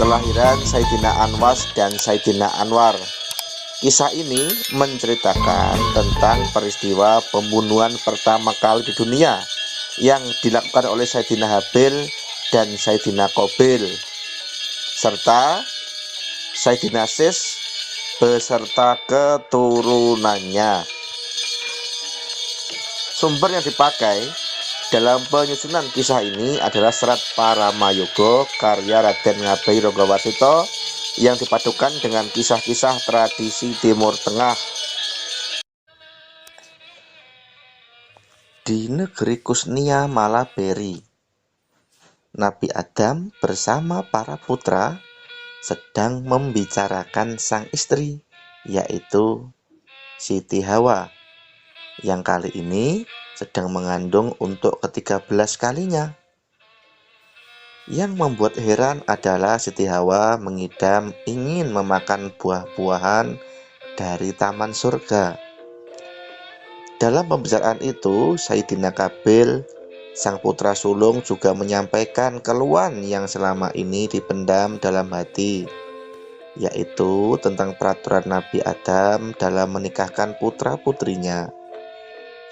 kelahiran Sayyidina Anwas dan Sayyidina Anwar. Kisah ini menceritakan tentang peristiwa pembunuhan pertama kali di dunia yang dilakukan oleh Sayyidina Habil dan Sayyidina Qabil, serta Sayyidina Sis beserta keturunannya. Sumber yang dipakai dalam penyusunan kisah ini adalah Serat Paramayoga karya Raden Ngabei Ranggawarsita yang dipadukan dengan kisah-kisah tradisi Timur Tengah. Di negeri Kusnia Malaberi, Nabi Adam bersama para putra sedang membicarakan sang istri, yaitu Siti Hawa, yang kali ini sedang mengandung untuk ke-13 kalinya. Yang membuat heran adalah Siti Hawa mengidam ingin memakan buah-buahan dari taman surga. Dalam pembicaraan itu, Sayyidina Qabil, sang putra sulung, juga menyampaikan keluhan yang selama ini dipendam dalam hati, yaitu tentang peraturan Nabi Adam dalam menikahkan putra-putrinya.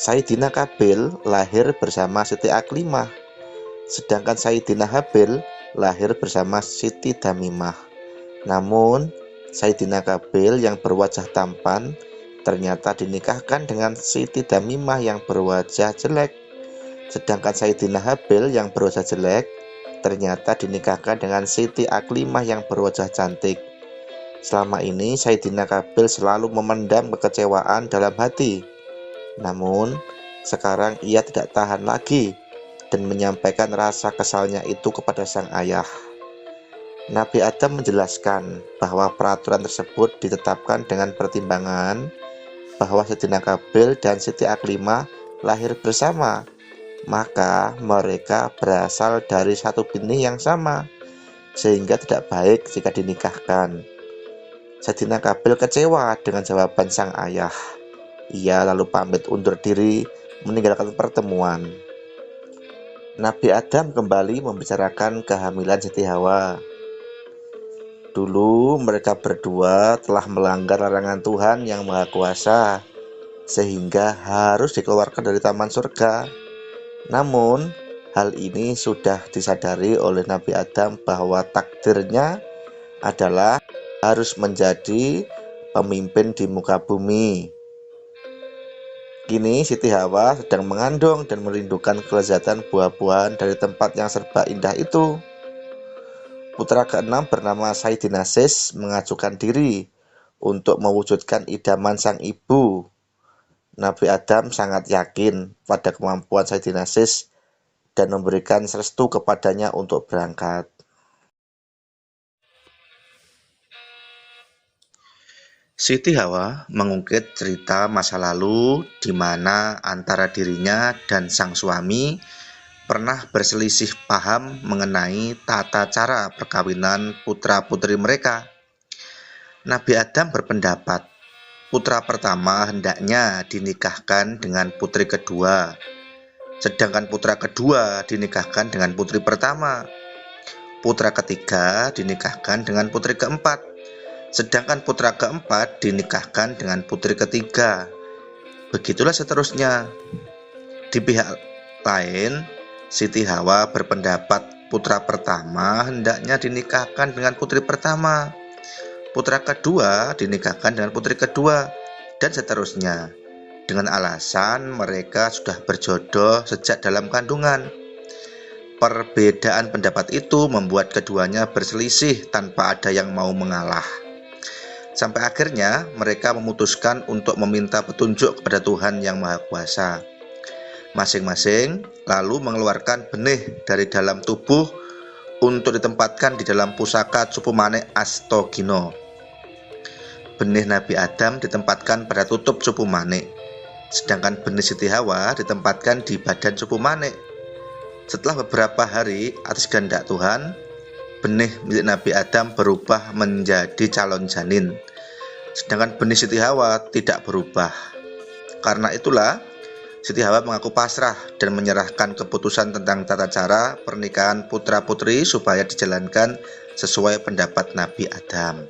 Sayyidina Qabil lahir bersama Siti Aklimah, sedangkan Sayyidina Habil lahir bersama Siti Damimah. Namun, Sayyidina Qabil yang berwajah tampan ternyata dinikahkan dengan Siti Damimah yang berwajah jelek, sedangkan Sayyidina Habil yang berwajah jelek ternyata dinikahkan dengan Siti Aklimah yang berwajah cantik. Selama ini Sayyidina Qabil selalu memendam kekecewaan dalam hati. Namun, sekarang ia tidak tahan lagi dan menyampaikan rasa kesalnya itu kepada sang ayah. Nabi Adam menjelaskan bahwa peraturan tersebut ditetapkan dengan pertimbangan bahwa Sayyidina Qabil dan Siti Aklimah lahir bersama, maka mereka berasal dari satu benih yang sama, sehingga tidak baik jika dinikahkan. Sayyidina Qabil kecewa dengan jawaban sang ayah. Ia lalu pamit undur diri meninggalkan pertemuan. Nabi Adam kembali membicarakan kehamilan Siti Hawa. Dulu mereka berdua telah melanggar larangan Tuhan yang Maha Kuasa, sehingga harus dikeluarkan dari taman surga. Namun, hal ini sudah disadari oleh Nabi Adam bahwa takdirnya adalah harus menjadi pemimpin di muka bumi. Kini Siti Hawa sedang mengandung dan merindukan kelezatan buah-buahan dari tempat yang serba indah itu. Putra keenam bernama Sayyidina Sis mengajukan diri untuk mewujudkan idaman sang ibu. Nabi Adam sangat yakin pada kemampuan Sayyidina Sis dan memberikan restu kepadanya untuk berangkat. Siti Hawa mengungkit cerita masa lalu di mana antara dirinya dan sang suami pernah berselisih paham mengenai tata cara perkawinan putra-putri mereka. Nabi Adam berpendapat putra pertama hendaknya dinikahkan dengan putri kedua, sedangkan putra kedua dinikahkan dengan putri pertama. Putra ketiga dinikahkan dengan putri keempat, sedangkan putra keempat dinikahkan dengan putri ketiga. Begitulah seterusnya. Di pihak lain, Siti Hawa berpendapat putra pertama hendaknya dinikahkan dengan putri pertama, putra kedua dinikahkan dengan putri kedua, dan seterusnya, dengan alasan mereka sudah berjodoh sejak dalam kandungan. Perbedaan pendapat itu membuat keduanya berselisih tanpa ada yang mau mengalah. Sampai akhirnya mereka memutuskan untuk meminta petunjuk kepada Tuhan yang Maha Kuasa. Masing-masing lalu mengeluarkan benih dari dalam tubuh untuk ditempatkan di dalam pusaka Cupumane Astagina. Benih Nabi Adam ditempatkan pada tutup Cupumane, sedangkan benih Siti Hawa ditempatkan di badan Cupumane. Setelah beberapa hari atas kehendak Tuhan, benih milik Nabi Adam berubah menjadi calon janin, sedangkan benih Siti Hawa tidak berubah. Karena itulah Siti Hawa mengaku pasrah dan menyerahkan keputusan tentang tata cara pernikahan putra-putri supaya dijalankan sesuai pendapat Nabi Adam.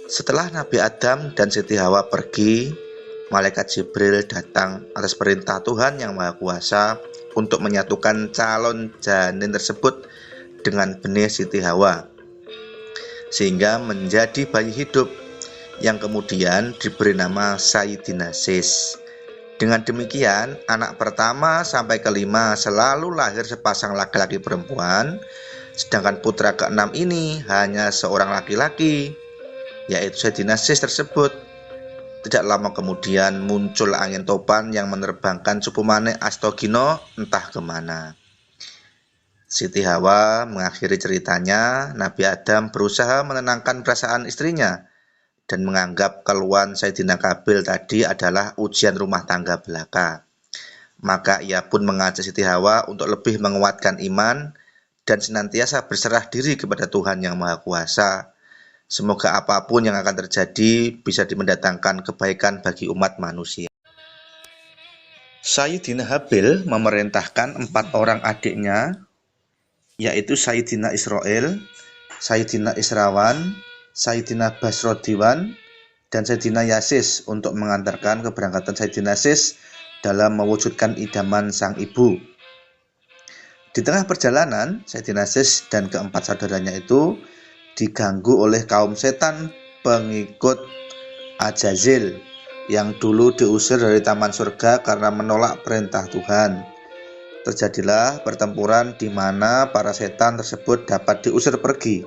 Setelah Nabi Adam dan Siti Hawa pergi, malaikat Jibril datang atas perintah Tuhan yang Maha Kuasa untuk menyatukan calon janin tersebut dengan benih Siti Hawa, sehingga menjadi bayi hidup yang kemudian diberi nama Sayyidina Sis. Dengan demikian, anak pertama sampai kelima selalu lahir sepasang laki-laki perempuan, sedangkan putra keenam ini hanya seorang laki-laki, yaitu Sayyidina Sis tersebut. Tidak lama kemudian muncul angin topan yang menerbangkan Supumane Astagina entah kemana. Siti Hawa mengakhiri ceritanya, Nabi Adam berusaha menenangkan perasaan istrinya dan menganggap keluhan Sayyidina Qabil tadi adalah ujian rumah tangga belaka. Maka ia pun mengajak Siti Hawa untuk lebih menguatkan iman dan senantiasa berserah diri kepada Tuhan yang Maha Kuasa. Semoga apapun yang akan terjadi bisa mendatangkan kebaikan bagi umat manusia. Sayyidina Habil memerintahkan 4 orang adiknya, yaitu Sayyidina Israel, Sayyidina Israwan, Sayyidina Basrodiwan, dan Sayyidina Yasis untuk mengantarkan keberangkatan Sayyidina Sis dalam mewujudkan idaman sang ibu. Di tengah perjalanan, Sayyidina Sis dan keempat saudaranya itu diganggu oleh kaum setan pengikut Ajazil yang dulu diusir dari taman surga karena menolak perintah Tuhan. Terjadilah pertempuran di mana para setan tersebut dapat diusir pergi.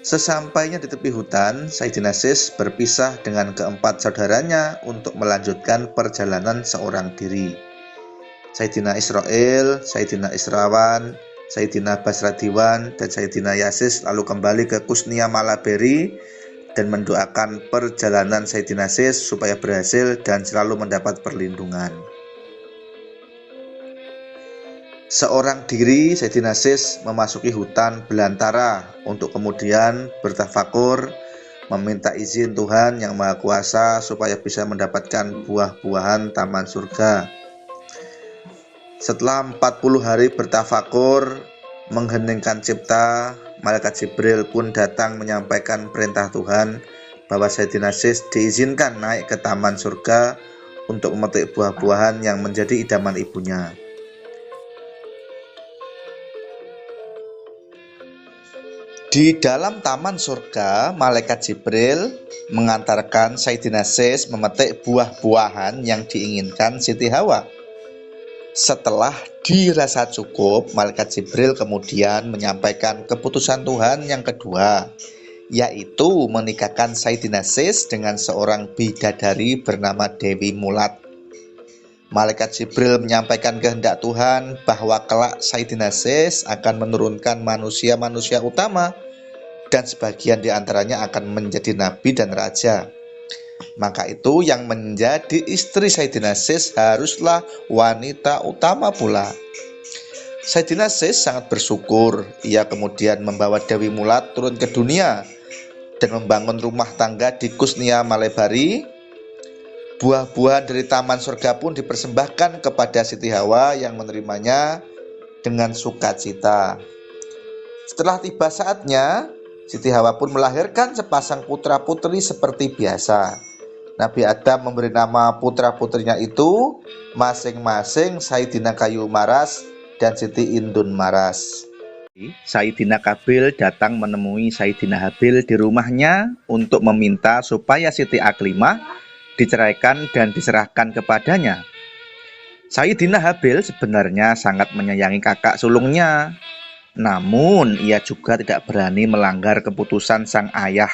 Sesampainya di tepi hutan, Sayyidina Sis berpisah dengan keempat saudaranya untuk melanjutkan perjalanan seorang diri. Sayyidina Israel, Sayyidina Israwan, Sayyidina Basradiwan, dan Sayyidina Yasis lalu kembali ke Kusnia Malaberi dan mendoakan perjalanan Sayyidina Sis supaya berhasil dan selalu mendapat perlindungan. Seorang diri, Sayyidina Sis memasuki hutan belantara untuk kemudian bertafakur meminta izin Tuhan yang Maha Kuasa supaya bisa mendapatkan buah-buahan taman surga. Setelah 40 hari bertafakur, mengheningkan cipta, malaikat Jibril pun datang menyampaikan perintah Tuhan bahwa Sayyidina Sis diizinkan naik ke taman surga untuk memetik buah-buahan yang menjadi idaman ibunya. Di dalam taman surga, malaikat Jibril mengantarkan Sayyidina Sis memetik buah-buahan yang diinginkan Siti Hawa. Setelah dirasa cukup, malaikat Jibril kemudian menyampaikan keputusan Tuhan yang kedua, yaitu menikahkan Sayyidina Sis dengan seorang bidadari bernama Dewi Mulat. Malaikat Jibril menyampaikan kehendak Tuhan bahwa kelak Sayyidina Sis akan menurunkan manusia-manusia utama dan sebagian diantaranya akan menjadi nabi dan raja. Maka itu yang menjadi istri Sayyidina Sis haruslah wanita utama pula. Sayyidina Sis sangat bersyukur. Ia kemudian membawa Dewi Mulat turun ke dunia dan membangun rumah tangga di Kusnia Malebari. Buah-buahan dari taman surga pun dipersembahkan kepada Siti Hawa yang menerimanya dengan sukacita. Setelah tiba saatnya, Siti Hawa pun melahirkan sepasang putra-putri seperti biasa. Nabi Adam memberi nama putra-putrinya itu masing-masing Sayyidina Kayu Maras dan Siti Indun Maras. Sayyidina Qabil datang menemui Sayyidina Habil di rumahnya untuk meminta supaya Siti Aklimah diceraikan dan diserahkan kepadanya. Sayyidina Habil sebenarnya sangat menyayangi kakak sulungnya, namun ia juga tidak berani melanggar keputusan sang ayah.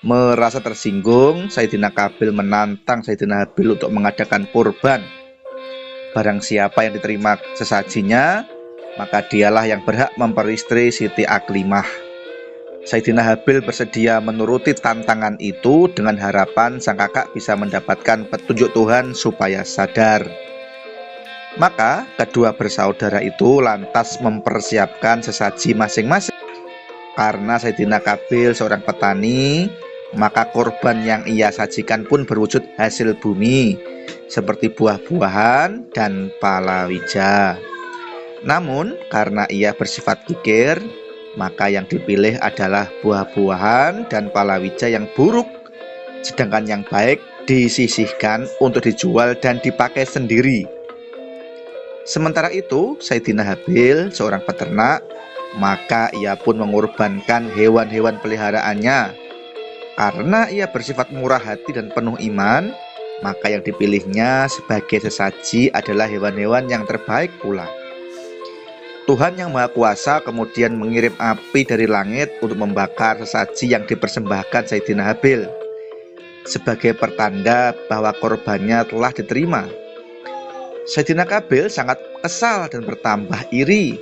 Merasa tersinggung, Sayyidina Qabil menantang Sayyidina Habil untuk mengadakan kurban. Barang siapa yang diterima sesajinya, maka dialah yang berhak memperistri Siti Aklimah. Sayyidina Habil bersedia menuruti tantangan itu dengan harapan sang kakak bisa mendapatkan petunjuk Tuhan supaya sadar. Maka kedua bersaudara itu lantas mempersiapkan sesaji masing-masing. Karena Sayyidina Qabil seorang petani, maka korban yang ia sajikan pun berwujud hasil bumi. seperti buah-buahan dan palawija. Namun, karena ia bersifat kikir, maka yang dipilih adalah buah-buahan dan palawija yang buruk, sedangkan yang baik disisihkan untuk dijual dan dipakai sendiri. Sementara itu, Sayyidina Habil seorang peternak, maka ia pun mengorbankan hewan-hewan peliharaannya. Karena ia bersifat murah hati dan penuh iman, maka yang dipilihnya sebagai sesaji adalah hewan-hewan yang terbaik pula. Tuhan yang Maha Kuasa kemudian mengirim api dari langit untuk membakar sesaji yang dipersembahkan Sayyidina Habil, sebagai pertanda bahwa korbannya telah diterima. Sayyidina Qabil sangat kesal dan bertambah iri.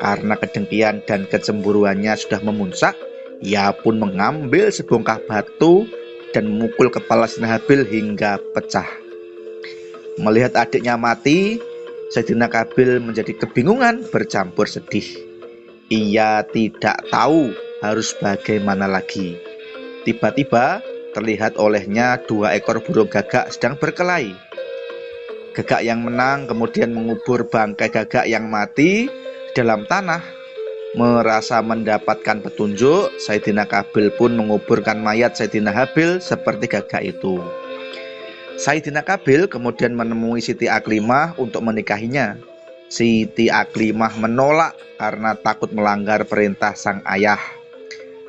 Karena kedengkian dan kecemburuannya sudah memuncak, ia pun mengambil sebongkah batu dan memukul kepala Sayyidina Habil hingga pecah. Melihat adiknya mati, Sayyidina Qabil menjadi kebingungan bercampur sedih. Ia tidak tahu harus bagaimana lagi. Tiba-tiba terlihat olehnya 2 ekor burung gagak sedang berkelahi. Gagak yang menang kemudian mengubur bangkai gagak yang mati di dalam tanah. Merasa mendapatkan petunjuk, Sayyidina Qabil pun menguburkan mayat Sayyidina Habil seperti gagak itu. Sayyidina Qabil kemudian menemui Siti Aklimah untuk menikahinya. Siti Aklimah menolak karena takut melanggar perintah sang ayah.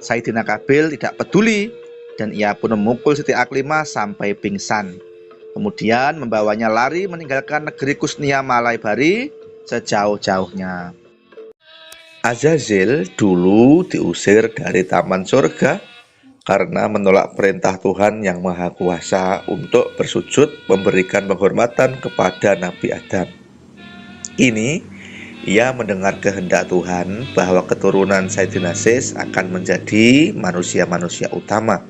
Sayyidina Qabil tidak peduli dan ia pun memukul Siti Aklimah sampai pingsan. Kemudian membawanya lari meninggalkan negeri Kusnia Malaybari sejauh-jauhnya. Azazil dulu diusir dari taman surga karena menolak perintah Tuhan yang Maha Kuasa untuk bersujud memberikan penghormatan kepada Nabi Adam. Kini ia mendengar kehendak Tuhan bahwa keturunan Sayyidina Sis akan menjadi manusia-manusia utama.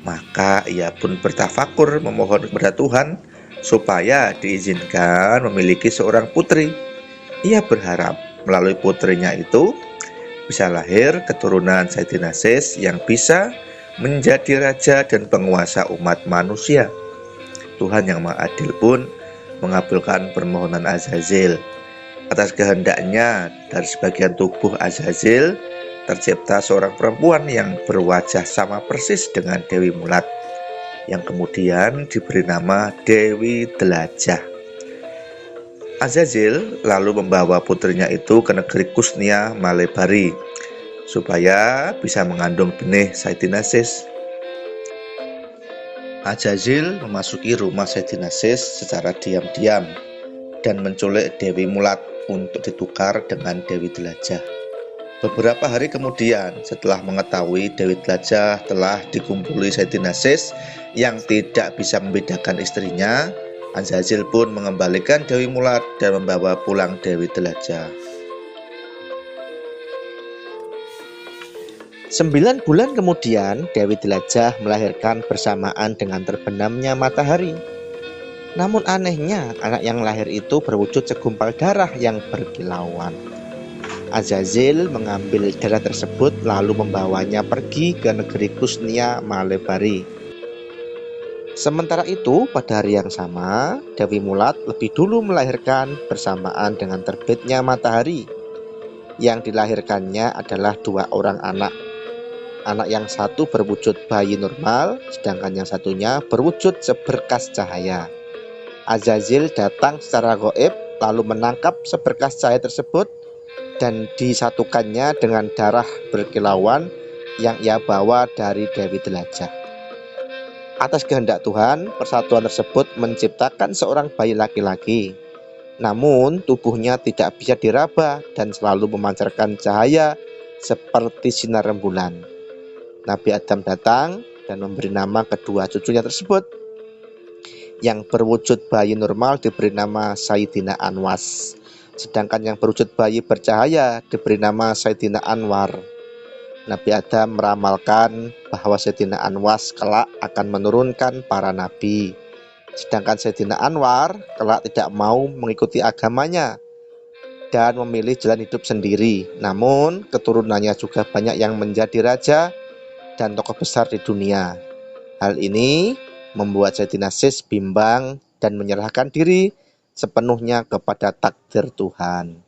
Maka ia pun bertafakur memohon kepada Tuhan supaya diizinkan memiliki seorang putri. Ia berharap melalui putrinya itu bisa lahir keturunan Sayyidina Sis yang bisa menjadi raja dan penguasa umat manusia. Tuhan yang Maha Adil pun mengabulkan permohonan Azazil. Atas kehendaknya, dari sebagian tubuh Azazil tercipta seorang perempuan yang berwajah sama persis dengan Dewi Mulat, yang kemudian diberi nama Dewi Dlajah. Azazil lalu membawa putrinya itu ke negeri Kusnia Malaybari supaya bisa mengandung benih Sayyidina Sis. Azazil memasuki rumah Sayyidina Sis secara diam-diam dan menculik Dewi Mulat untuk ditukar dengan Dewi Dlajah. Beberapa hari kemudian, setelah mengetahui Dewi Dlajah telah dikumpuli Sayyidina Sis yang tidak bisa membedakan istrinya, Azazil pun mengembalikan Dewi Mulat dan membawa pulang Dewi Dlajah. 9 bulan kemudian, Dewi Dlajah melahirkan bersamaan dengan terbenamnya matahari. Namun anehnya, anak yang lahir itu berwujud segumpal darah yang berkilauan. Azazil mengambil darah tersebut lalu membawanya pergi ke negeri Kusnia Malaybari. Sementara itu, pada hari yang sama, Dewi Mulat lebih dulu melahirkan bersamaan dengan terbitnya matahari. Yang dilahirkannya adalah 2 orang anak. Anak yang satu berwujud bayi normal, sedangkan yang satunya berwujud seberkas cahaya. Azazil datang secara gaib lalu menangkap seberkas cahaya tersebut dan disatukannya dengan darah berkilauan yang ia bawa dari Dewi Dlajah. Atas kehendak Tuhan, persatuan tersebut menciptakan seorang bayi laki-laki. Namun tubuhnya tidak bisa diraba dan selalu memancarkan cahaya seperti sinar rembulan. Nabi Adam datang dan memberi nama kedua cucunya tersebut. Yang berwujud bayi normal diberi nama Sayyidina Anwas, sedangkan yang berwujud bayi bercahaya diberi nama Sayyidina Anwar. Nabi Adam meramalkan bahwa Sayyidina Anwas kelak akan menurunkan para nabi, sedangkan Sayyidina Anwar kelak tidak mau mengikuti agamanya dan memilih jalan hidup sendiri. Namun keturunannya juga banyak yang menjadi raja dan tokoh besar di dunia. Hal ini membuat Sayyidina Sis bimbang dan menyerahkan diri sepenuhnya kepada takdir Tuhan.